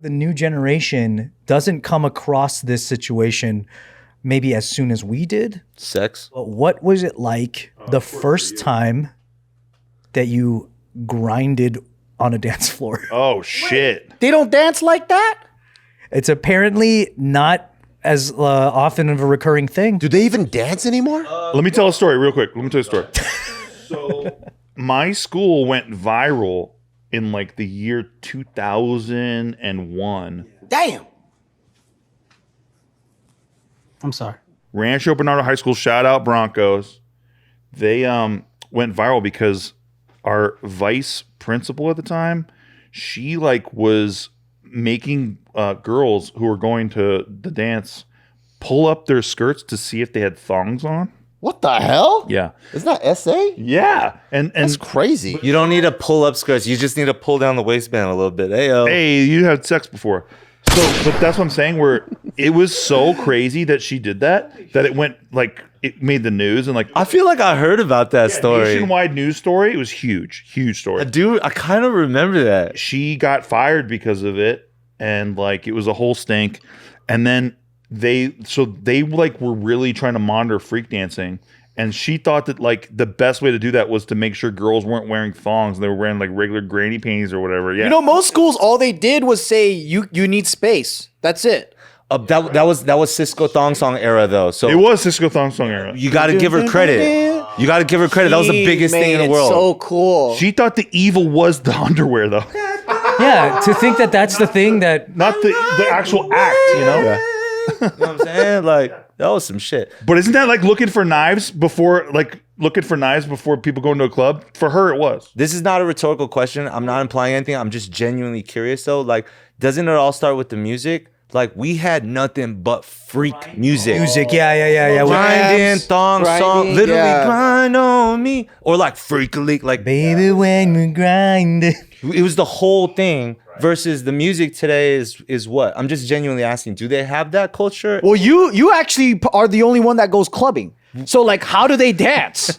The new generation doesn't come across this situation maybe as soon as we did. Sex. But what was it like the first time that you grinded on a dance floor? Oh, shit. They don't dance like that? It's apparently not as often of a recurring thing. Do they even dance anymore? Let me tell a story real quick. Let me tell you a story. So my school went viral in like the year 2001. Damn. I'm sorry. Rancho Bernardo High School, shout out Broncos. They went viral because our vice principal at the time, she like was making girls who were going to the dance pull up their skirts to see if they had thongs on. What the hell? Yeah. Isn't that SA? Yeah. And That's crazy. You don't need to pull up skirts. You just need to pull down the waistband a little bit. Hey, yo. Hey, you had sex before. So, but that's what I'm saying, where it was so crazy that she did that it went like, it made the news and like. I feel like I heard about that story. Nationwide news story. It was huge story. I kind of remember that. She got fired because of it. And like, it was a whole stink. And then they like were really trying to monitor freak dancing. And she thought that like the best way to do that was to make sure girls weren't wearing thongs and they were wearing like regular granny panties or whatever. Yeah. You know, most schools, all they did was say you need space. That's it. That was Cisco Thong Song era though. So it was Cisco Thong Song era. You got to give her credit. You got to give her credit. That was the biggest thing in the world. So cool. She thought the evil was the underwear though. Yeah, to think that that's the thing that... Not the actual act, you know? Yeah. You know what I'm saying? Like, that was some shit. But isn't that like looking for knives before people go into a club? For her, it was. This is not a rhetorical question. I'm not implying anything. I'm just genuinely curious though. Like, doesn't it all start with the music? Like, we had nothing but freak music. Yeah. Grinding, thong song, literally grind on me. Or like freakily, like baby when we grind. It was the whole thing versus the music today is what? I'm just genuinely asking, do they have that culture? Well, you actually are the only one that goes clubbing. So like, how do they dance?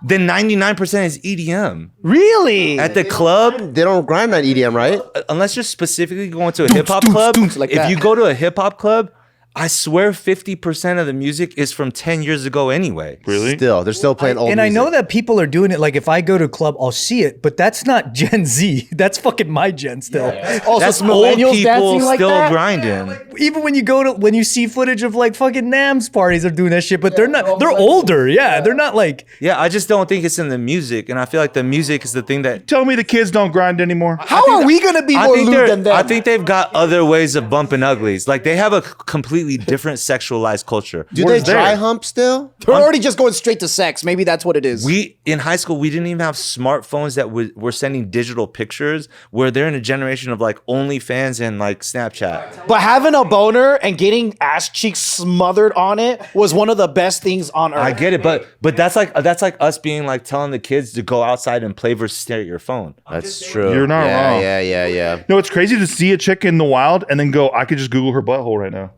Then 99% is EDM. Really? At the club? They don't grind on EDM, right? Unless you're specifically going to a hip hop club. Like if that. you go to a hip hop club, I swear 50% of the music is from 10 years ago anyway. Really? They're still playing old And music. I know that people are doing it. Like if I go to a club, I'll see it, but that's not Gen Z. That's fucking my gen still. Also, That's some old millennials people dancing like still that? grinding. Even when you see footage of like fucking NAMS parties, they're doing that shit, but they're not, they're older. Yeah. They're not like. Yeah, I just don't think it's in the music. And I feel like the music is the thing that... Tell me the kids don't grind anymore. How are we going to be more lewd than them? I think they've got other ways of bumping uglies. Like they have a completely different sexualized culture. Do they dry hump still? They're already just going straight to sex. Maybe that's what it is. In high school, we didn't even have smartphones that were sending digital pictures, where they're in a generation of like OnlyFans and like Snapchat. But having a boner and getting ass cheeks smothered on it was one of the best things on earth. I get it, but that's like us being like telling the kids to go outside and play versus stare at your phone. That's true. You're not wrong. Yeah. No, it's crazy to see a chick in the wild and then go, I could just Google her butthole right now.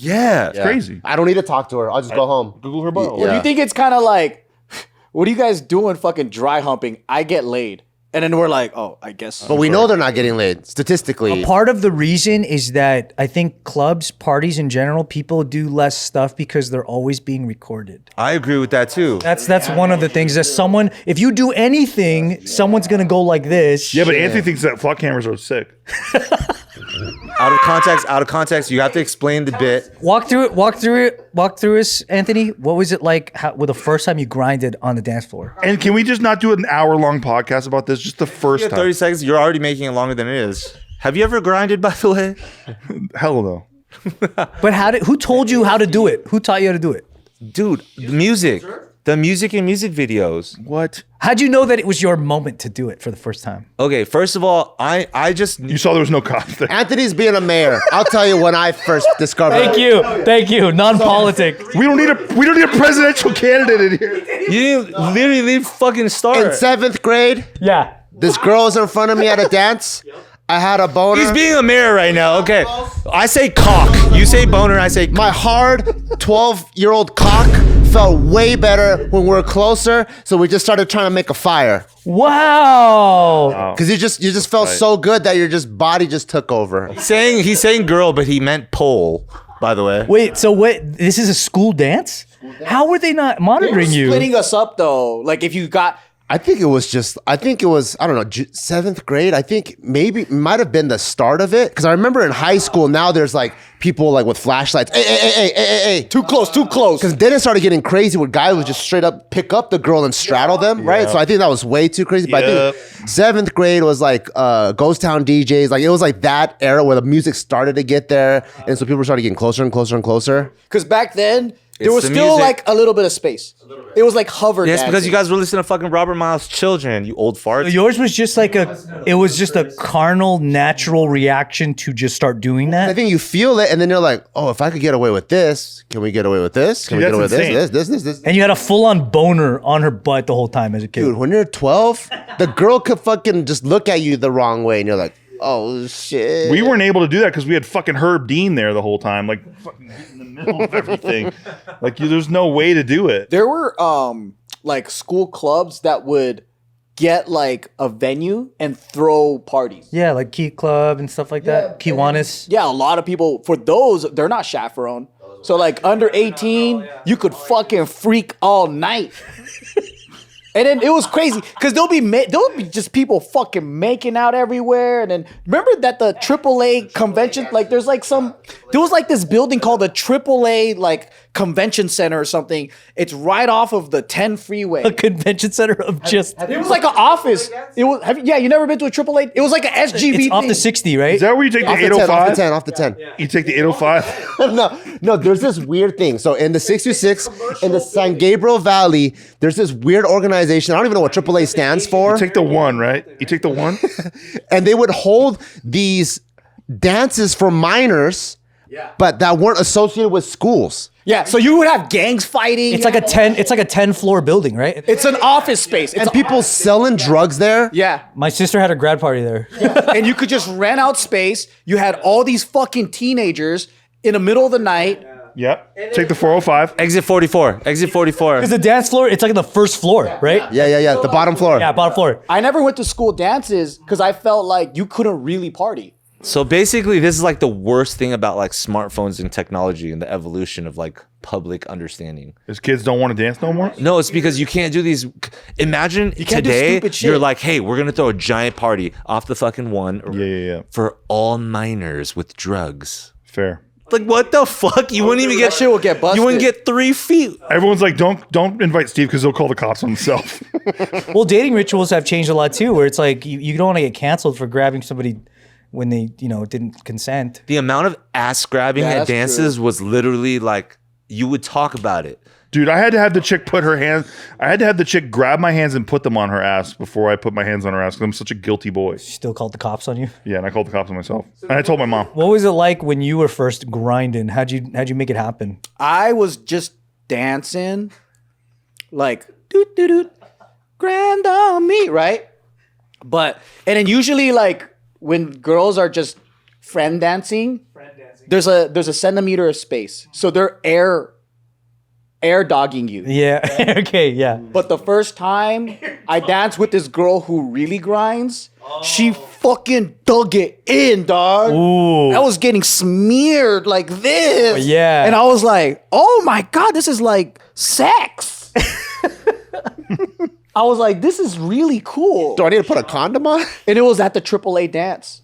Yeah. It's crazy. I don't need to talk to her. I'll just go home. Google her butthole. Or do you think it's kind of like, what are you guys doing fucking dry humping? I get laid. And then we're like, oh, I guess. But we know they're not getting laid, statistically. Part of the reason is that I think clubs, parties in general, people do less stuff because they're always being recorded. I agree with that too. That's one of the things that someone, if you do anything, somene's gonna go like this. Yeah, but Anthony thinks that flock cameras are sick. Out of context, you have to explain the bit. Walk through us, Anthony. What was it like with the first time you grinded on the dance floor? And can we just not do an hour-long podcast about this? Just the first Yeah, time. 30 seconds, you're already making it longer than it is. Have you ever grinded, by the way? Hell no. But who told you how to do it? Who taught you how to do it? Dude, the music. The music and music videos. What? How'd you know that it was your moment to do it for the first time? Okay, first of all, I just... You saw there was no cops there. Anthony's being a mayor. I'll tell you when I first discovered it. Thank you. Non-politic. We don't need a presidential candidate in here. You didn't literally fucking start. In 7th grade, Yeah. this girl was in front of me at a dance. I had a boner. He's being a mayor right now. Okay. I say cock. You say boner, I say My hard 12-year-old cock felt way better when we were closer. So we just started trying to make a fire. Wow. Because you just felt so good that your body just took over. He's saying girl, but he meant pole, by the way. Wait, so what? This is a school dance? How were they not monitoring you? Splitting us up though. Like if you got. I think it was, I don't know, 7th grade. I think maybe it might have been the start of it. Because I remember in high school, now there's like people like with flashlights. Hey. Too close. Because then it started getting crazy where guys would just straight up pick up the girl and straddle them, right? So I think that was way too crazy. But I think 7th grade was like Ghost Town DJs. Like it was like that era where the music started to get there. And so people started getting closer and closer and closer. Because back then, there was the still music. like a little bit of space. It was like hover. Yes, because dancing. you guys were listening to fucking Robert Miles' Children, you old farts. Yours was just like it was just a carnal, natural reaction to just start doing I that. think you feel it, and then you're like, oh, if I could get away with this, can we get away with this? Can we Dude, get away with that's this? And you had a full-on boner on her butt the whole time as a kid. Dude, when you're 12, the girl could fucking just look at you the wrong way, and you're like, oh, shit. We weren't able to do that because we had fucking Herb Dean there the whole time, like fucking in the middle of everything. Like there's no way to do it. There were like school clubs that would get like a venue and throw parties. Yeah, like Key Club and stuff like that. Kiwanis. Yeah, a lot of people for those they're not chaperone. So like under 18, you could fucking freak all night. And then it was crazy because there'll be just people fucking making out everywhere. And then remember that the AAA convention, like there was like this building called the AAA like convention center or something. It's right off of the 10 freeway. A convention center of just. It was like an office. It was. You never been to a AAA? It was like an SGB. It's off thing. the 60, right? Is that where you take the Off the 10, 805? off the 10. You take the 805? No, there's this weird thing. So in the 626, in the San Gabriel Valley, there's this weird organization. I don't even know what AAA stands for. You take the 1, right? You take the 1? And they would hold these dances for minors, but that weren't associated with schools. Yeah, so you would have gangs fighting. It's like a 10 floor building, right? It's an office space. It's And people selling drugs there. Yeah. My sister had a grad party there. And you could just rent out space. You had all these fucking teenagers in the middle of the night. Yep. Take the 405. Exit 44. Exit 44. Because the dance floor, it's like on the first floor, right? Yeah. The bottom floor. Yeah, bottom floor. I never went to school dances because I felt like you couldn't really party. So basically, this is like the worst thing about like smartphones and technology and the evolution of like public understanding. His kids don't want to dance no more? No, it's because you can't do these. Imagine can't do today, stupid shit. you're like, hey, we're going to throw a giant party off the fucking one Yeah. for all minors with drugs. Fair. Like, what the fuck? You wouldn't even get That shit will get busted. You wouldn't get 3 feet. Everyone's like, don't invite Steve because he'll call the cops on himself. Well, dating rituals have changed a lot too, where it's like you don't want to get canceled for grabbing somebody when they, didn't consent. The amount of ass grabbing Yeah, at that's dances true. was literally like, you would talk about it. Dude, I had to have the chick grab my hands and put them on her ass before I put my hands on her ass because I'm such a guilty boy. Still called the cops on you. Yeah, and I called the cops on myself. And I told my mom. What was it like when you were first grinding? How'd you make it happen? I was just dancing like doot doot doot grand on me, right? And then usually like when girls are just friend dancing, there's a centimeter of space. So they're air dogging you. Yeah. Okay. Yeah. But the first time I danced with this girl who really grinds, she fucking dug it in, dog. Ooh. I was getting smeared like this. Yeah. And I was like, oh my God, this is like sex. I was like, this is really cool. Do I need to put a condom on? And it was at the AAA dance.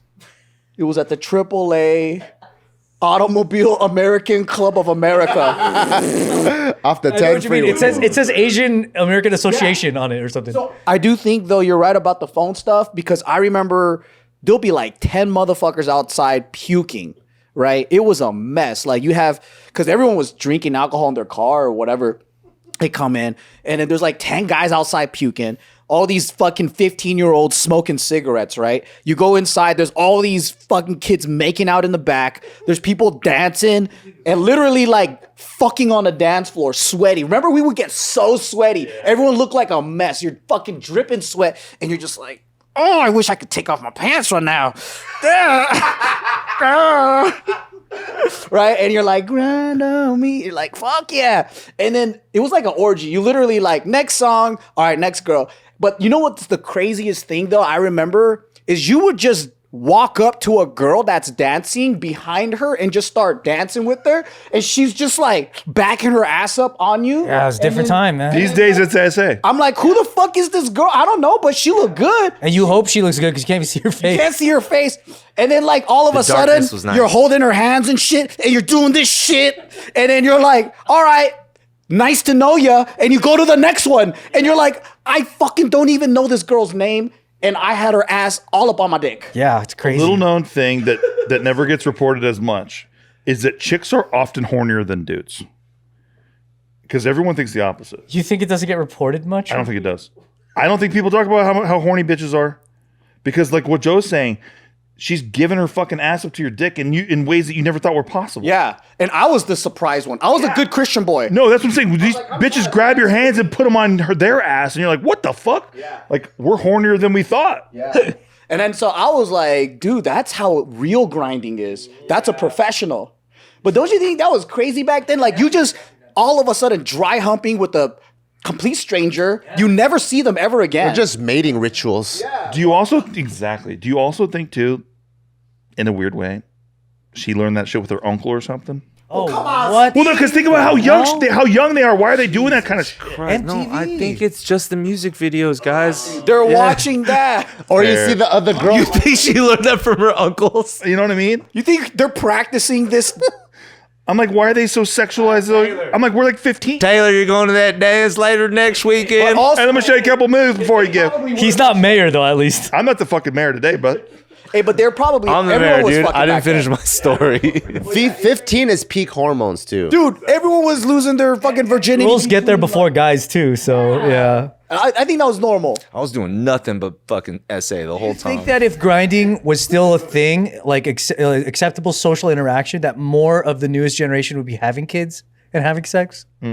It was at the AAA Automobile American Club of America. Off the I know 10 what you mean. freeway. It says Asian American Association on it or something. I do think though you're right about the phone stuff because I remember there'll be like 10 motherfuckers outside puking, right? It was a mess. Like because everyone was drinking alcohol in their car or whatever. They come in and then there's like 10 guys outside puking. All these fucking 15-year-olds smoking cigarettes, right? You go inside, there's all these fucking kids making out in the back. There's people dancing and literally like fucking on the dance floor, sweaty. Remember, we would get so sweaty. Everyone looked like a mess. You're fucking dripping sweat and you're just like, oh, I wish I could take off my pants right now. right? And you're like, grind on me. You're like, fuck yeah. And then it was like an orgy. You literally like, next song, all right, next girl. But you know what's the craziest thing though, I remember, is you would just walk up to a girl that's dancing behind her and just start dancing with her. And she's just like backing her ass up on you. Yeah, it was a different time, man. These days it's SA. I'm like, who the fuck is this girl? I don't know, but she looked good. And you hope she looks good because you can't even see her face. You can't see her face. And then like all of a sudden, darkness was nice. you're holding her hands and shit, and you're doing this shit. And then you're like, all right, nice to know ya. And you go to the next one. And you're like, I fucking don't even know this girl's name. And I had her ass all up on my dick. Yeah, it's crazy. Little known thing that never gets reported as much is that chicks are often hornier than dudes. Because everyone thinks the opposite. You think it doesn't get reported much? I don't think it does. I don't think people talk about how horny bitches are. Because like what Joe's saying, she's giving her fucking ass up to your dick in ways that you never thought were possible. Yeah. And I was the surprised one. I was a good Christian boy. No, that's what I'm saying. These bitches grab your hands and put them on their ass, and you're like, what the fuck? Yeah. Like, we're hornier than we thought. Yeah. And then so I was like, dude, that's how real grinding is. That's a professional. But don't you think that was crazy back then? Like you just all of a sudden dry humping with a complete stranger. You never see them ever again. They're just mating rituals. Do you also think too, in a weird way, she learned that shit with her uncle or something? Oh, what? Well, no, because think about how young they are. Why are they doing that kind of shit? No, I think it's just the music videos, guys. They're watching that. Or Fair. you see the other girl. You think she learned that from her uncles? You know what I mean? You think they're practicing this? I'm like, why are they so sexualized? I'm like, we're like 15. Taylor, you're going to that dance later next weekend. And let me show you a couple moves before you give. He's not mayor, though, at least. I'm not the fucking mayor today, but Hey, but they're probably I'm the everyone mayor, was dude. fucking I didn't back finish then. my story. 15 is peak hormones too. Dude, everyone was losing their fucking virginity. Girls get there before guys, too, so yeah. I think that was normal. I was doing nothing but fucking essay the whole I think time. that if grinding was still a thing, like acceptable social interaction, that more of the newest generation would be having kids and having sex. Do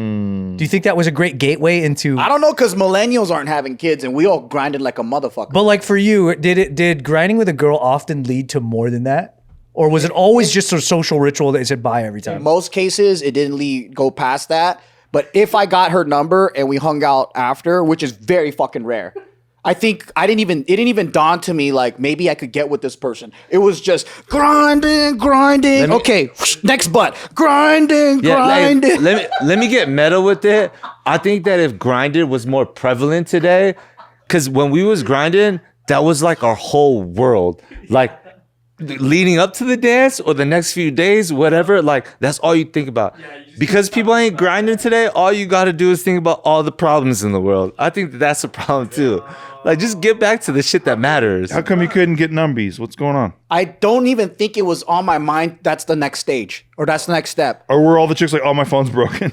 you think that was a great gateway into? I don't know, because millennials aren't having kids, and we all grinded like a motherfucker. But like for you, did grinding with a girl often lead to more than that, or was it always just a social ritual that said bye every time? In most cases, it didn't go past that. But if I got her number and we hung out after, which is very fucking rare, I think it didn't even dawn to me like maybe I could get with this person. It was just grinding. Okay, next butt. Grinding. Let me get meta with it. I think that if grinding was more prevalent today, because when we was grinding, that was like our whole world. Like leading up to the dance or the next few days, whatever, like that's all you think about. Because people ain't grinding today, all you got to do is think about all the problems in the world. I think that's a problem too. Like just get back to the shit that matters. how come you couldn't get numbies? What's going on? I don't even think it was on my mind. That's the next stage, or that's the next step. Or were all the chicks like, oh, my phone's broken?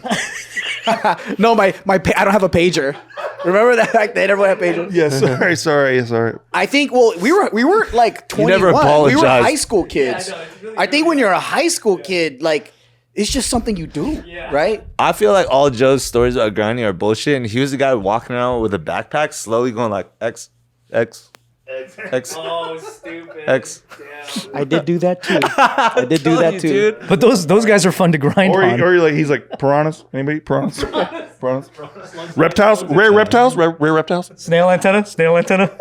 No, I don't have a pager. Remember that back then? Everyone had pagers. Yeah, sorry. I think. Well, we were like 21. never We were apologized. high school kids. I think when you're a high school kid, like it's just something you do, right? I feel like all Joe's stories about grinding are bullshit, and he was the guy walking around with a backpack, slowly going like X. Oh, stupid. X. I did do that too. I did do that too. Dude. But those guys are fun to grind Or on. he's like, piranhas? Anybody? Piranhas? Reptiles? Rare reptiles? Rare reptiles? Snail antenna.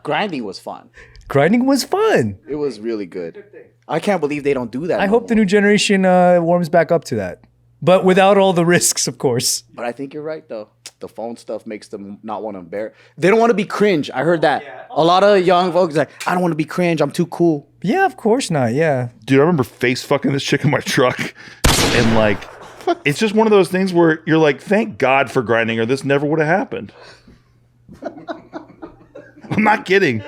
Grinding was fun. Grinding was fun. It was really good. I can't believe they don't do that. I no hope the more. new generation warms back up to that, but without all the risks, of course. But I think you're right though. The phone stuff makes them not want to embarrass. They don't want to be cringe. I heard that. A lot of young folks like, I don't want to be cringe. I'm too cool. Yeah, of course not. Yeah. Dude, I remember face fucking this chick in my truck. And like, it's just one of those things where you're like, thank God for grinding or this never would have happened. I'm not kidding.